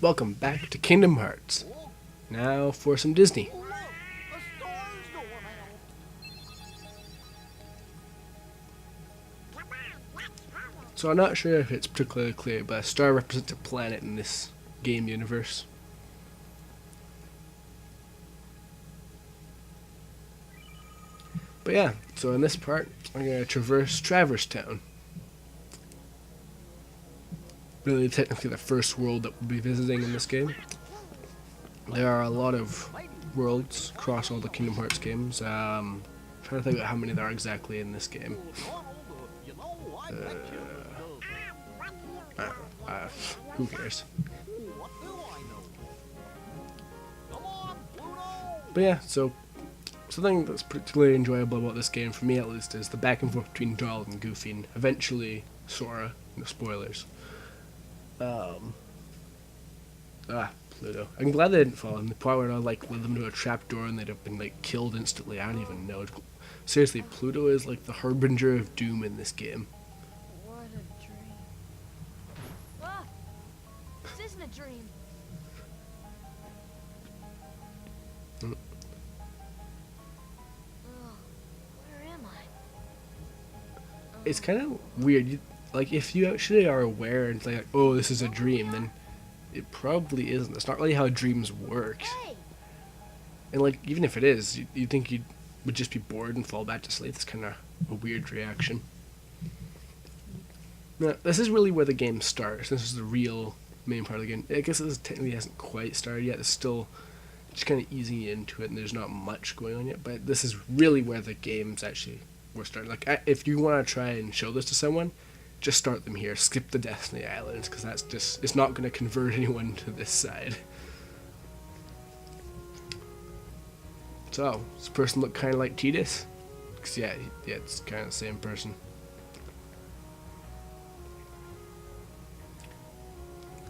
Welcome back to Kingdom Hearts. Now for some Disney. So I'm not sure if it's particularly clear, but a star represents a planet in this game universe. But yeah, so in this part, I'm going to traverse Traverse Town. Really technically the first world that we'll be visiting in this game. There are a lot of worlds across all the Kingdom Hearts games. Trying to think about how many there are exactly in this game. Who cares? But yeah, so something that's particularly enjoyable about this game, for me at least, is the back and forth between Donald and Goofy, and eventually Sora. No spoilers. Pluto. I'm glad they didn't fall in the part where I led them to a trapdoor and they'd have been killed instantly. I don't even know. Seriously, Pluto is like the harbinger of doom in this game. What a dream. Ah! This isn't a dream. Mm. Oh, where am I? It's kind of weird. If you actually are aware and like, oh, this is a dream, then it probably isn't. It's not really how dreams work. Hey! And even if it is, you think you would just be bored and fall back to sleep. It's kind of a weird reaction. Now, this is really where the game starts. This is the real main part of the game. I guess this technically hasn't quite started yet. It's still just kind of easing you into it, and there's not much going on yet. But this is really where the game's actually we're starting. If you want to try and show this to someone, just start them here. Skip the Destiny Islands, because that's just, it's not going to convert anyone to this side. So, does this person look kind of like Tidus? Because yeah, it's kind of the same person.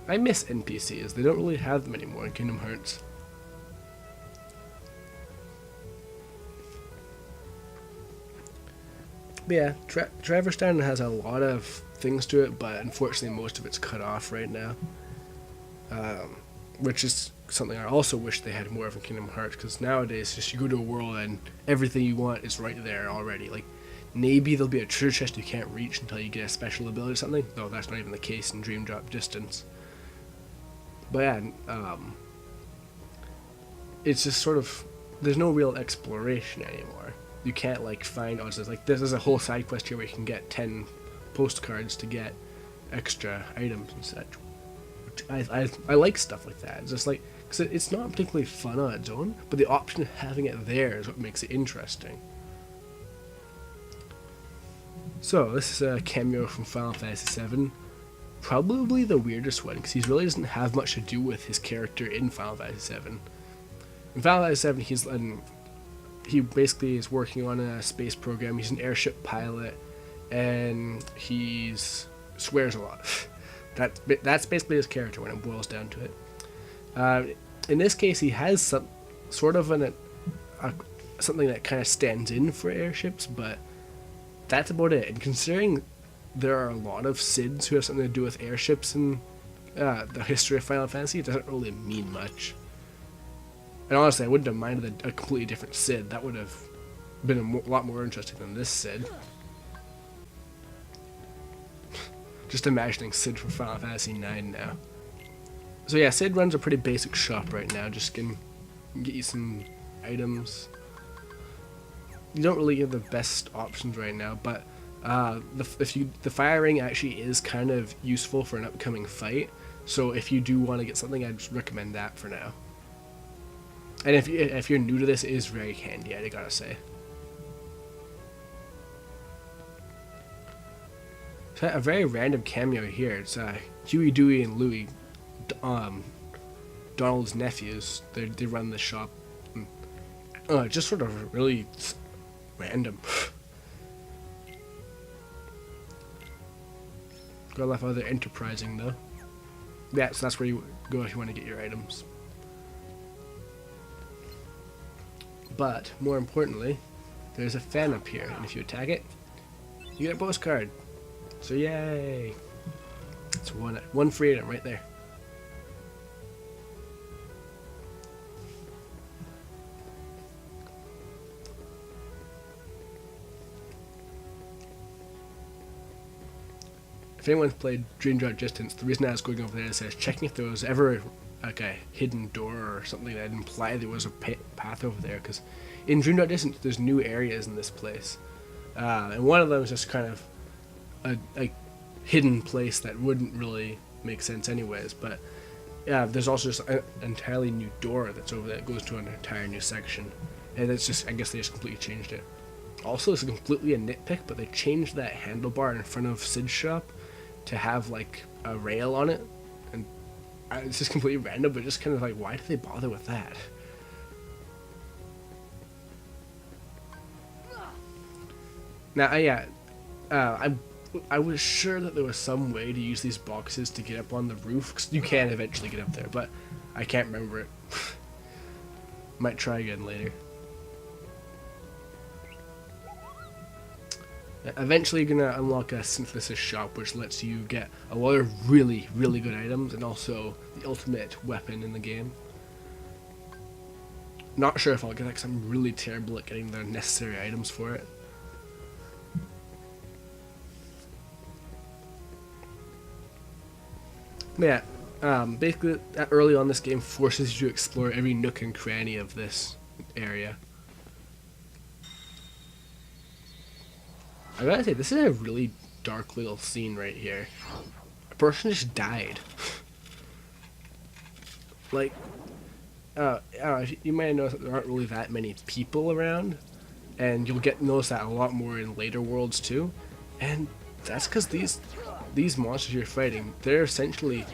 I miss NPCs. They don't really have them anymore in Kingdom Hearts. But yeah, Traverse Town has a lot of things to it, but unfortunately most of it's cut off right now. Which is something I also wish they had more of in Kingdom Hearts, because nowadays just you go to a world and everything you want is right there already. Maybe there'll be a treasure chest you can't reach until you get a special ability or something, though that's not even the case in Dream Drop Distance. But yeah, it's just sort of, there's no real exploration anymore. You can't find odds. This is a whole side quest here where you can get 10 postcards to get extra items and such. I like stuff like that. It's just because it's not particularly fun on its own, but the option of having it there is what makes it interesting. So this is a cameo from Final Fantasy VII. Probably the weirdest one, because he really doesn't have much to do with his character in Final Fantasy VII. In Final Fantasy VII, he basically is working on a space program. He's an airship pilot, and he swears a lot. That's basically his character when it boils down to it. In this case, he has something that kind of stands in for airships, but that's about it. And considering there are a lot of Sids who have something to do with airships in the history of Final Fantasy, it doesn't really mean much. And honestly, I wouldn't have minded a completely different Sid. That would have been a lot more interesting than this Sid. Just imagining Sid from Final Fantasy IX now. So yeah, Sid runs a pretty basic shop right now. Just can get you some items. You don't really get the best options right now, but the firing actually is kind of useful for an upcoming fight. So if you do want to get something, I'd just recommend that for now. And if you're new to this, it is very handy, I gotta say. So a very random cameo here. It's Huey, Dewey, and Louie, Donald's nephews. They run the shop. Just sort of really random. Got a lot of other enterprising though. Yeah, so that's where you go if you want to get your items. But, more importantly, there's a fan up here, and if you attack it, you get a postcard. So yay! It's one free item right there. if anyone's played Dream Drop Distance, the reason I was going over there is I was checking if there was ever like a hidden door or something that implied there was a path over there, because in Dream Drop Distance there's new areas in this place, and one of them is just kind of a hidden place that wouldn't really make sense anyways, but yeah, there's also just an entirely new door that's over there that goes to an entire new section, and it's just, I guess they just completely changed it. Also, it's completely a nitpick, but they changed that handlebar in front of Sid's shop to have like a rail on it, and it's just completely random, but just kind of like, why did they bother with that? Now, yeah, I was sure that there was some way to use these boxes to get up on the roof, because you can eventually get up there, but I can't remember it. Might try again later. Eventually you're going to unlock a synthesis shop, which lets you get a lot of really, really good items, and also the ultimate weapon in the game. Not sure if I'll get it, because I'm really terrible at getting the necessary items for it. But yeah, basically early on this game forces you to explore every nook and cranny of this area. I gotta say, this is a really dark little scene right here. A person just died. Like, I don't know, you might notice that there aren't really that many people around, and you'll notice that a lot more in later worlds too. And that's because these monsters you're fighting, they're essentially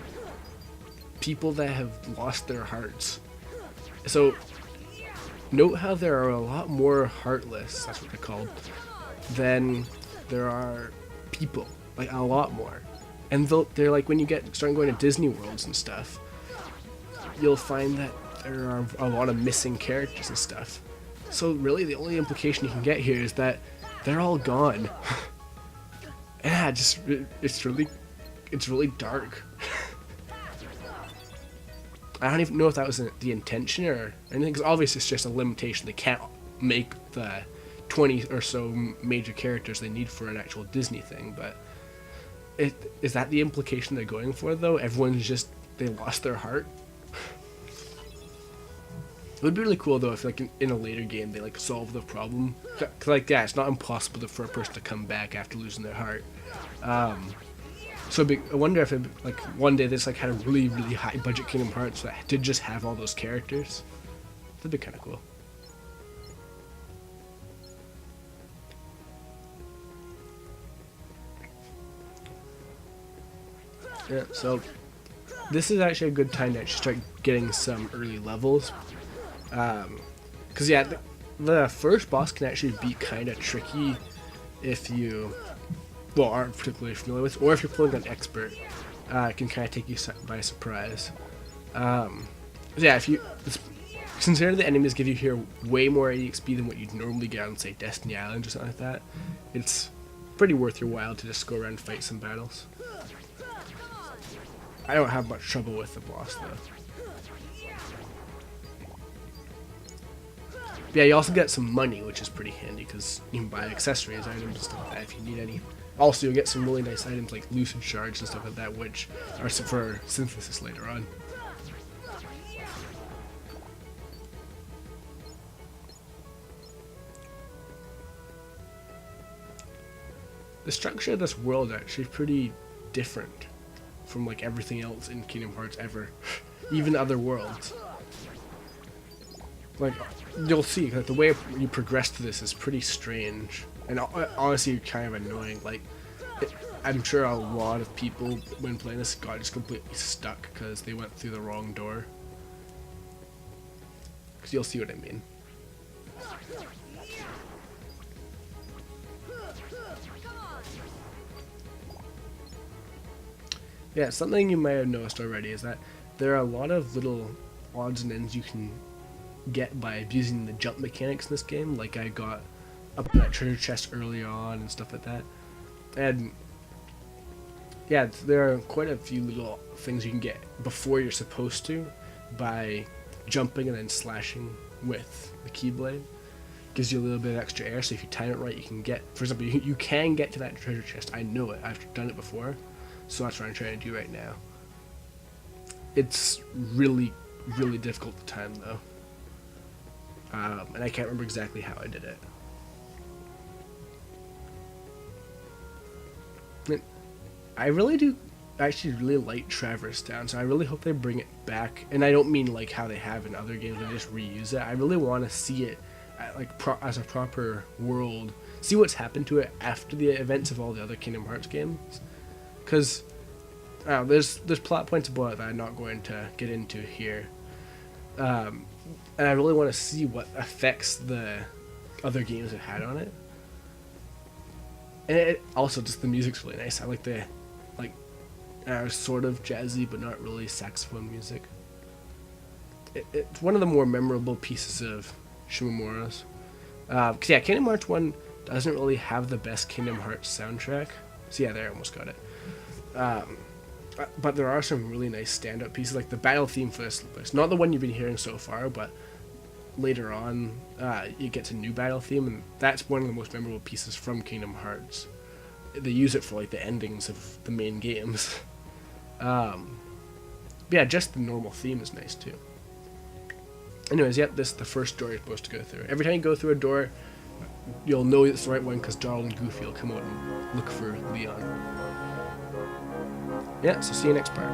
people that have lost their hearts. So, note how there are a lot more heartless, that's what they're called, than there are people, like a lot more. And they're like, when you start going to Disney worlds and stuff, you'll find that there are a lot of missing characters and stuff. So really the only implication you can get here is that they're all gone. Yeah, it's really dark. I don't even know if that was the intention or anything, because obviously it's just a limitation. They can't make the 20 or so major characters they need for an actual Disney thing, but is that the implication they're going for though? Everyone's just, they lost their heart? It would be really cool though if like in a later game they like solve the problem. Cause like, yeah, it's not impossible for a person to come back after losing their heart. So I wonder if like one day this like had a really, really high budget Kingdom Hearts that did just have all those characters. That'd be kind of cool. Yeah, so this is actually a good time to actually start getting some early levels. Because yeah, the first boss can actually be kind of tricky if you, well, aren't particularly familiar with, or if you're pulling an expert, it can kind of take you by surprise. Yeah, consider the enemies give you here way more EXP than what you'd normally get on, say, Destiny Island or something like that. It's pretty worth your while to just go around and fight some battles. I don't have much trouble with the boss though. But yeah, you also get some money, which is pretty handy because you can buy accessories, items, and stuff like that if you need any. Also, you'll get some really nice items like lucid shards and stuff like that, which are for synthesis later on. The structure of this world is actually pretty different from like everything else in Kingdom Hearts ever, even other worlds. Like, you'll see, like, the way you progress to this is pretty strange, and honestly kind of annoying. Like, I'm sure a lot of people when playing this got just completely stuck because they went through the wrong door. Because you'll see what I mean. Yeah, something you might have noticed already is that there are a lot of little odds and ends you can get by abusing the jump mechanics in this game. Like I got up that treasure chest early on and stuff like that. And yeah, there are quite a few little things you can get before you're supposed to by jumping and then slashing with the keyblade. Gives you a little bit of extra air, so if you time it right, you can get, for example, you can get to that treasure chest. I know it, I've done it before. So that's what I'm trying to do right now. It's really, really difficult to time though. And I can't remember exactly how I did it. I really do actually really like Traverse Town, so I really hope they bring it back. And I don't mean like how they have in other games and just reuse it. I really want to see it at, like as a proper world. See what's happened to it after the events of all the other Kingdom Hearts games. Because there's plot points about it that I'm not going to get into here. And I really want to see what effects the other games have had on it. And it also, just the music's really nice. I like the sort of jazzy but not really saxophone music. It's one of the more memorable pieces of Shimomura's. Because yeah, Kingdom Hearts 1 doesn't really have the best Kingdom Hearts soundtrack. So yeah, there, I almost got it. But there are some really nice stand-up pieces, like the battle theme for this. Not the one you've been hearing so far, but later on you get to new battle theme, and that's one of the most memorable pieces from Kingdom Hearts. They use it for like the endings of the main games. But yeah, just the normal theme is nice too. Anyways, yep, this is the first door you're supposed to go through. Every time you go through a door, you'll know it's the right one because Donald and Goofy will come out and look for Leon. Yeah, so see you next part.